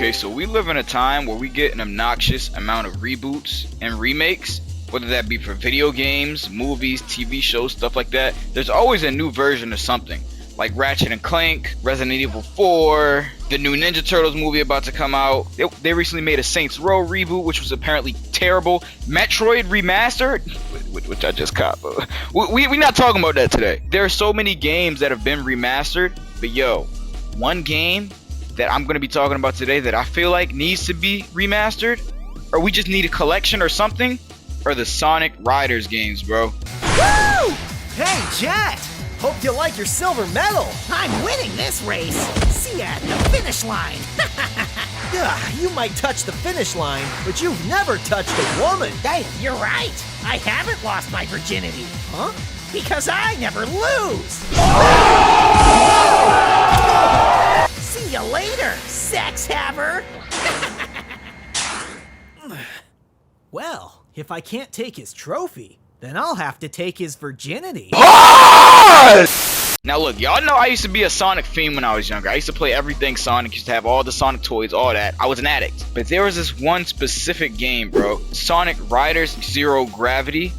Okay, so we live in a time where we get an obnoxious amount of reboots and remakes, whether that be for video games, movies, TV shows, stuff like that. There's always a new version of something, like Ratchet and Clank, Resident Evil 4, the new Ninja Turtles movie about to come out. They recently made a Saints Row reboot, which was apparently terrible. Metroid Remastered, which I just caught. We're not talking about that today. There are so many games that have been remastered, but yo, one game that I'm going to be talking about today that I feel like needs to be remastered, or we just need a collection or something, are the Sonic Riders games, bro. Woo! Hey, Jet! Hope you like your silver medal. I'm winning this race. See ya at the finish line. You might touch the finish line, but you've never touched a woman. Hey, you're right. I haven't lost my virginity. Huh? Because I never lose. See you later, sex haver. Well, if I can't take his trophy, then I'll have to take his virginity. Now look, y'all know I used to be a Sonic fiend when I was younger. I used to play everything Sonic, used to have all the Sonic toys, all that. I was an addict. But there was this one specific game, bro, Sonic Riders Zero Gravity,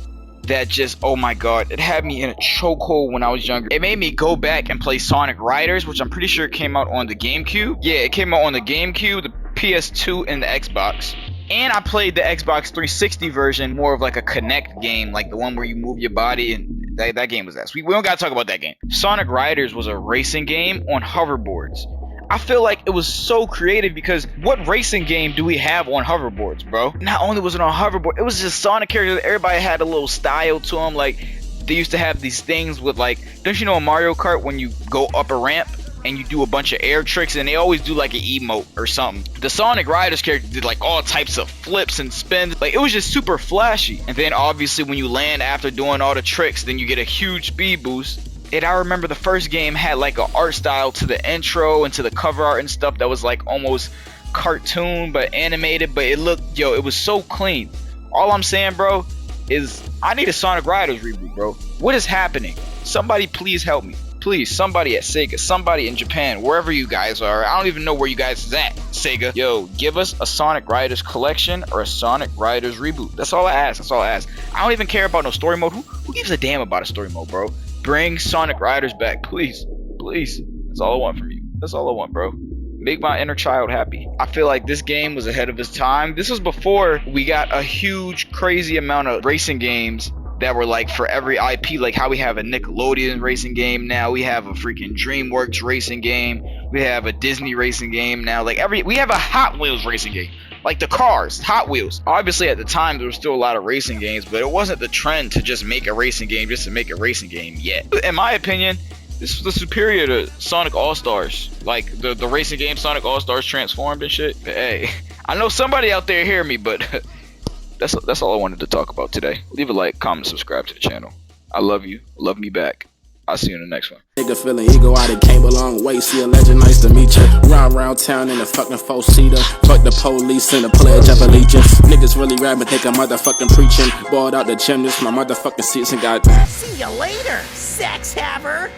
that just, oh my god, it had me in a chokehold when I was younger. It made me go back and play Sonic Riders, which I'm pretty sure came out on the GameCube. Yeah, it came out on the GameCube, the PS2, and the Xbox. And I played the Xbox 360 version, more of like a Kinect game, like the one where you move your body, and that game was ass. We don't gotta talk about that game. Sonic Riders was a racing game on hoverboards. I feel like it was so creative because what racing game do we have on hoverboards, bro? Not only was it on hoverboard, it was just Sonic characters. Everybody had a little style to them. Like, they used to have these things with, like, don't you know in Mario Kart when you go up a ramp and you do a bunch of air tricks, and they always do like an emote or something? The Sonic Riders character did like all types of flips and spins. Like, it was just super flashy. And then obviously when you land after doing all the tricks, then you get a huge speed boost. And I remember the first game had like an art style to the intro and to the cover art and stuff that was like almost cartoon but animated, but it looked, yo, it was so clean. All I'm saying, bro, is I need a Sonic Riders reboot, bro. What is happening? Somebody please help me. Please, somebody at SEGA, somebody in Japan, wherever you guys are. I don't even know where you guys is at, SEGA. Yo, give us a Sonic Riders collection or a Sonic Riders reboot. That's all I ask. That's all I ask. I don't even care about no story mode. Who gives a damn about a story mode, bro? Bring Sonic Riders back, please. Please. That's all I want from you. That's all I want, bro. Make my inner child happy. I feel like this game was ahead of its time. This was before we got a huge, crazy amount of racing games that were like for every IP, like how we have a Nickelodeon racing game now, we have a freaking DreamWorks racing game, we have a Disney racing game now, like we have a Hot Wheels racing game, like the cars, Hot Wheels. Obviously at the time there was still a lot of racing games, but it wasn't the trend to just make a racing game just to make a racing game yet. In my opinion, this was the superior to Sonic All-Stars, like the racing game Sonic All-Stars Transformed and shit. But hey, I know somebody out there hear me, but that's all I wanted to talk about today. Leave a like, comment, subscribe to the channel. I love you. Love me back. I'll see you in the next one. Nigga feeling ego out, it came a long way. See a legend, nice to meet you. Ride around town in a fucking 4-seater. Fuck the police and the pledge of allegiance. Niggas really rapping, think I'm motherfucking preaching. Balled out the gym, this my motherfucking seats and got. See you later, sex haver.